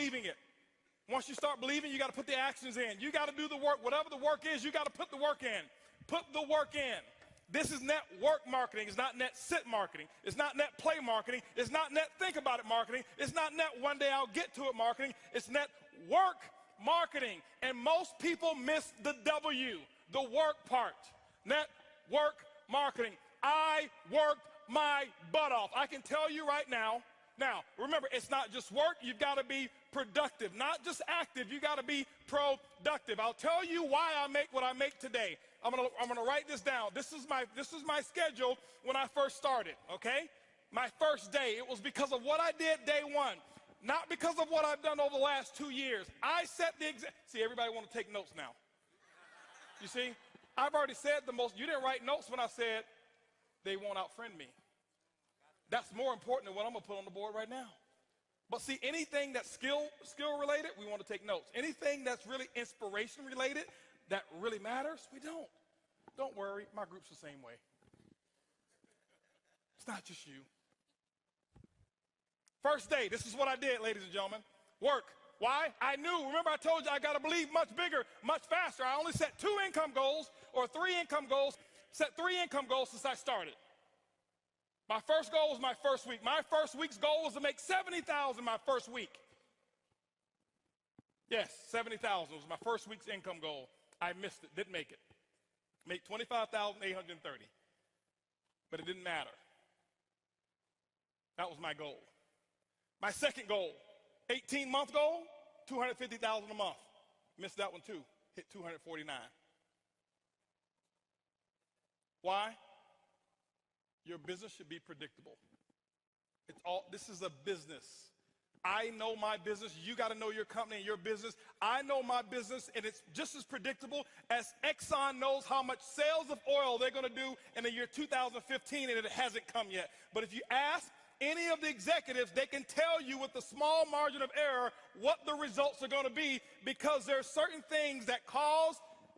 believing it. Once you start believing, you got to put the actions in. You got to do the work. Whatever the work is, you got to put the work in. Put the work in. This is network marketing. It's not net sit marketing. It's not net play marketing. It's not net think about it marketing. It's not net one day I'll get to it marketing. It's net work marketing. And most people miss the W, the work part. Network marketing. I worked my butt off. I can tell you right now. Now, remember, it's not just work. You've got to be productive, not just active. You got to be productive. I'll tell you why I make what I make today. I'm gonna write this down. This is my schedule when I first started, okay? My first day, it was because of what I did day one, not because of what I've done over the last 2 years. I set the example. See, everybody want to take notes now. You see, I've already said the most. You didn't write notes when I said they won't outfriend me. That's more important than what I'm gonna put on the board right now. But see, anything that's skill related, we want to take notes. Anything that's really inspiration related, that really matters, we don't. Don't worry, my group's the same way. It's not just you. First day, this is what I did, ladies and gentlemen. Work. Why? I knew, remember I told you I got to believe much bigger, much faster. I only set 2 income goals or 3 income goals, set 3 income goals since I started. My first goal was my first week. My first week's goal was to make $70,000 my first week. Yes, $70,000 was my first week's income goal. I missed it, didn't make it. Make $25,830. But it didn't matter. That was my goal. My second goal, 18-month goal, $250,000 a month. Missed that one too, hit 249. Why? Your business should be predictable. This is a business. I know my business. You got to know your company and your business. I know my business, and it's just as predictable as Exxon knows how much sales of oil they're going to do in the year 2015, and it hasn't come yet. But if you ask any of the executives, they can tell you with a small margin of error what the results are going to be, because there are certain things that cause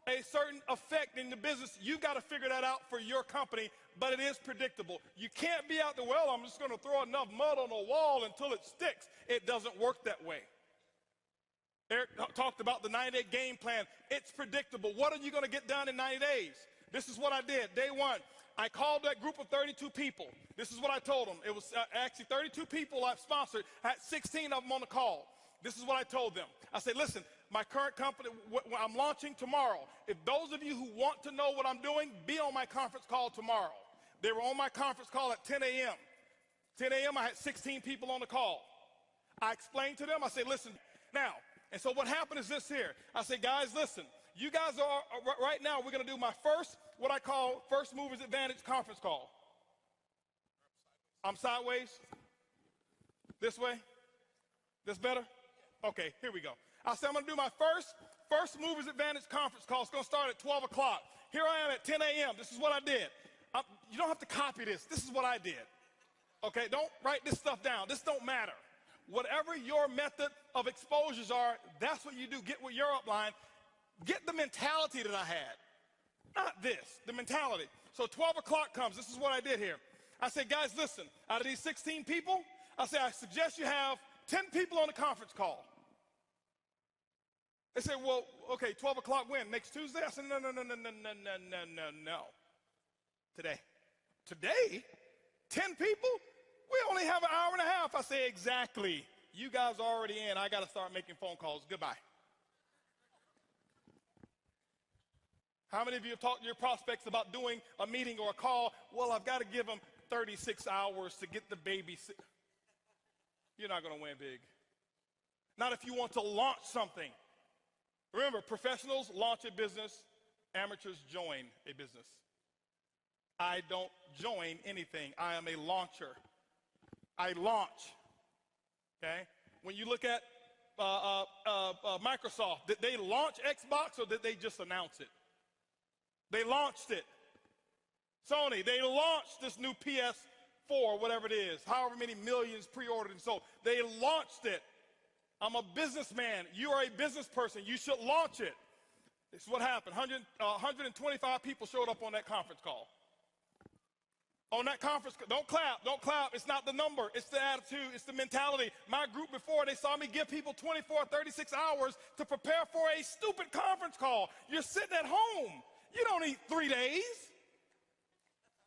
a certain effect in the business. You got to figure that out for your company, but it is predictable. You can't be out there, well, I'm just going to throw enough mud on the wall until it sticks. It doesn't work that way. Eric talked about the 90-day game plan. It's predictable. What are you going to get done in 90 days? This is what I did. Day one, I called that group of 32 people. This is what I told them. It was actually 32 people I've sponsored. I had 16 of them on the call. This is what I told them. I said, listen, my current company, I'm launching tomorrow. If those of you who want to know what I'm doing, be on my conference call tomorrow. They were on my conference call at 10 a.m. 10 a.m., I had 16 people on the call. I explained to them, I said, listen, now, and so what happened is this here. I said, guys, listen, you guys are, right now, we're going to do my first, what I call First Movers Advantage conference call. I'm sideways. This way. This better? Okay, here we go. I said, I'm going to do my First Movers Advantage conference call. It's going to start at 12 o'clock. Here I am at 10 a.m. This is what I did. You don't have to copy this. This is what I did. Okay, don't write this stuff down. This don't matter. Whatever your method of exposures are, that's what you do. Get with your upline. Get the mentality that I had. Not this, the mentality. So 12 o'clock comes. This is what I did here. I said, guys, listen, out of these 16 people, I said, I suggest you have 10 people on the conference call. They said, well, okay, 12 o'clock when? Next Tuesday? I said, no. Today. Today? 10 people? We only have an hour and a half. I say, exactly. You guys are already in. I got to start making phone calls. Goodbye. How many of you have talked to your prospects about doing a meeting or a call? Well, I've got to give them 36 hours to get the baby. You're not going to win big. Not if you want to launch something. Remember, professionals launch a business. Amateurs join a business. I don't join anything. I am a launcher. I launch. Okay? When you look at Microsoft, did they launch Xbox or did they just announce it? They launched it. Sony, they launched this new PS4, whatever it is, however many millions pre-ordered and sold. They launched it. I'm a businessman. You are a business person. You should launch it. This is what happened. 125 people showed up on that conference call. On that conference, don't clap, don't clap. It's not the number, it's the attitude, it's the mentality. My group before, they saw me give people 24, 36 hours to prepare for a stupid conference call. You're sitting at home. You don't need 3 days.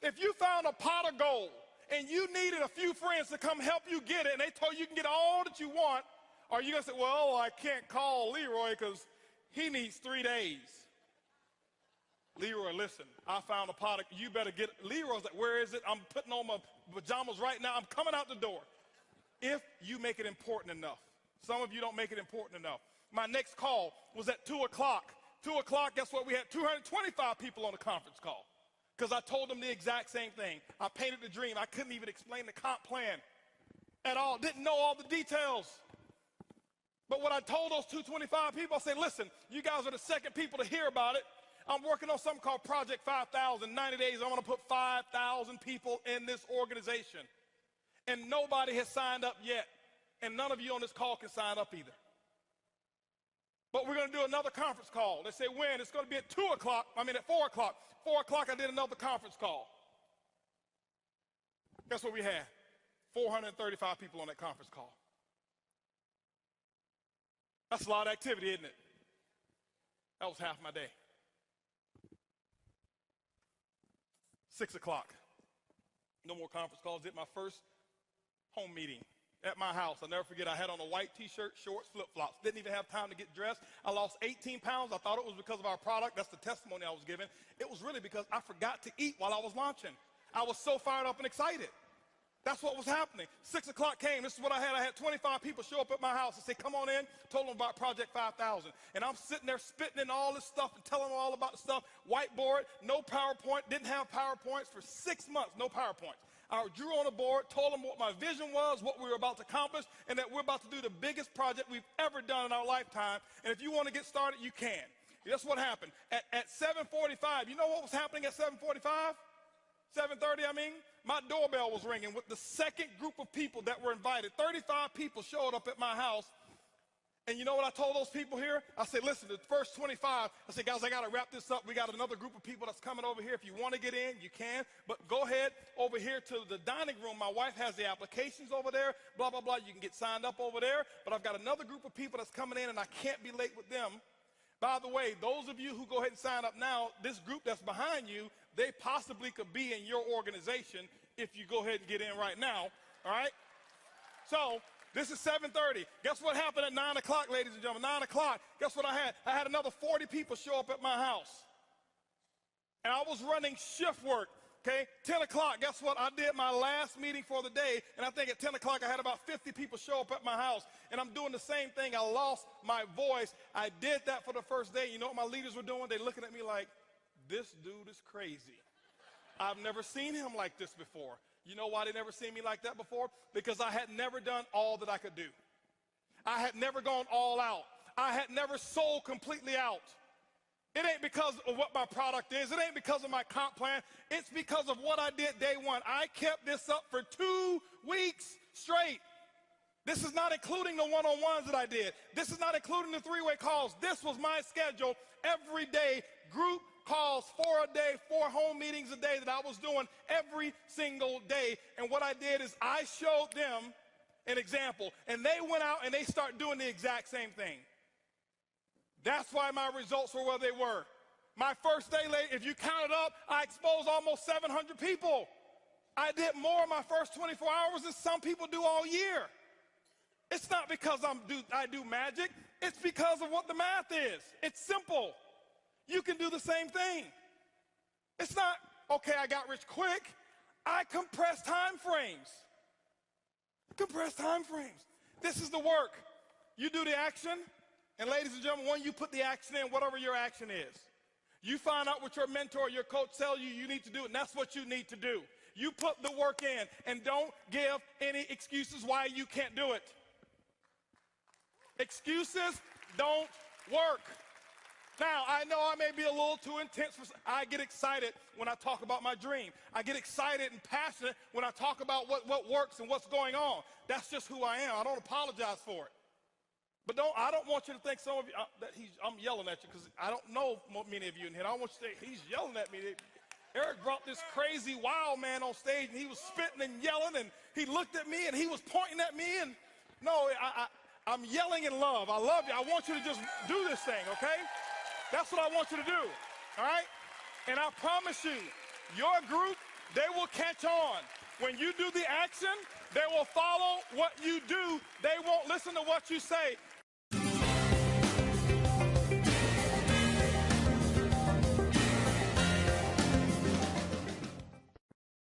If you found a pot of gold and you needed a few friends to come help you get it, and they told you can get all that you want, are you going to say, well, I can't call Leroy because he needs 3 days? Leroy, listen, I found a pot. You better get it. Leroy's like, where is it? I'm putting on my pajamas right now. I'm coming out the door. If you make it important enough. Some of you don't make it important enough. My next call was at 2 o'clock. 2 o'clock, guess what? We had 225 people on the conference call because I told them the exact same thing. I painted the dream. I couldn't even explain the comp plan at all. Didn't know all the details. But what I told those 225 people, I said, listen, you guys are the second people to hear about it. I'm working on something called Project 5,000. 90 days, I want to put 5,000 people in this organization. And nobody has signed up yet. And none of you on this call can sign up either. But we're going to do another conference call. They say when? It's going to be at 2 o'clock. I mean at 4 o'clock. 4 o'clock, I did another conference call. Guess what we had? 435 people on that conference call. That's a lot of activity, isn't it? That was half my day. 6 o'clock. No more conference calls. Did my first home meeting at my house. I'll never forget, I had on a white t-shirt, shorts, flip-flops. Didn't even have time to get dressed. I lost 18 pounds. I thought it was because of our product. That's the testimony I was giving. It was really because I forgot to eat while I was launching. I was so fired up and excited. That's what was happening. 6 o'clock came. This is what I had. I had 25 people show up at my house and say, come on in. Told them about Project 5,000. And I'm sitting there spitting in all this stuff and telling them all about the stuff. Whiteboard, no PowerPoint. Didn't have PowerPoints for 6 months. No PowerPoints. I drew on a board, told them what my vision was, what we were about to accomplish, and that we're about to do the biggest project we've ever done in our lifetime. And if you want to get started, you can. That's what happened. At 7:45, you know what was happening at 7:45? 7:30, I mean, my doorbell was ringing with the second group of people that were invited. 35 people showed up at my house. And you know what I told those people here? I said, listen, the first 25, I said, guys, I got to wrap this up. We got another group of people that's coming over here. If you want to get in, you can. But go ahead over here to the dining room. My wife has the applications over there, blah, blah, blah. You can get signed up over there. But I've got another group of people that's coming in, and I can't be late with them. By the way, those of you who go ahead and sign up now, this group that's behind you, they possibly could be in your organization if you go ahead and get in right now, all right? So this is 7:30. Guess what happened at 9 o'clock, ladies and gentlemen? 9 o'clock, guess what I had? I had another 40 people show up at my house. And I was running shift work, okay? 10 o'clock, guess what? I did my last meeting for the day, and I think at 10 o'clock I had about 50 people show up at my house. And I'm doing the same thing. I lost my voice. I did that for the first day. You know what my leaders were doing? They're looking at me like, this dude is crazy. I've never seen him like this before. You know why they never seen me like that before? Because I had never done all that I could do. I had never gone all out. I had never sold completely out. It ain't because of what my product is. It ain't because of my comp plan. It's because of what I did day one. I kept this up for 2 weeks straight. This is not including the one-on-ones that I did. This is not including the three-way calls. This was my schedule every day, group calls 4 a day, 4 home meetings a day that I was doing every single day. And what I did is I showed them an example, and they went out and they started doing the exact same thing. That's why my results were where they were. My first day, if you count it up, I exposed almost 700 people. I did more in my first 24 hours than some people do all year. It's not because I do magic. It's because of what the math is. It's simple. You can do the same thing. It's not, okay, I got rich quick. I compress time frames. Compress time frames. This is the work. You do the action, and ladies and gentlemen, when you put the action in, whatever your action is, you find out what your mentor, your coach tell you need to do, and that's what you need to do. You put the work in, and don't give any excuses why you can't do it. Excuses don't work. Now, I know I may be a little too intense. I get excited when I talk about my dream. I get excited and passionate when I talk about what works and what's going on. That's just who I am. I don't apologize for it. But I don't want you to think some of you, I'm yelling at you because I don't know many of you in here. I don't want you to think he's yelling at me. Eric brought this crazy wild man on stage, and he was spitting and yelling, and he looked at me, and he was pointing at me, and no, I'm yelling in love. I love you. I want you to just do this thing, okay? That's what I want you to do, all right? And I promise you, your group, they will catch on. When you do the action, they will follow what you do. They won't listen to what you say.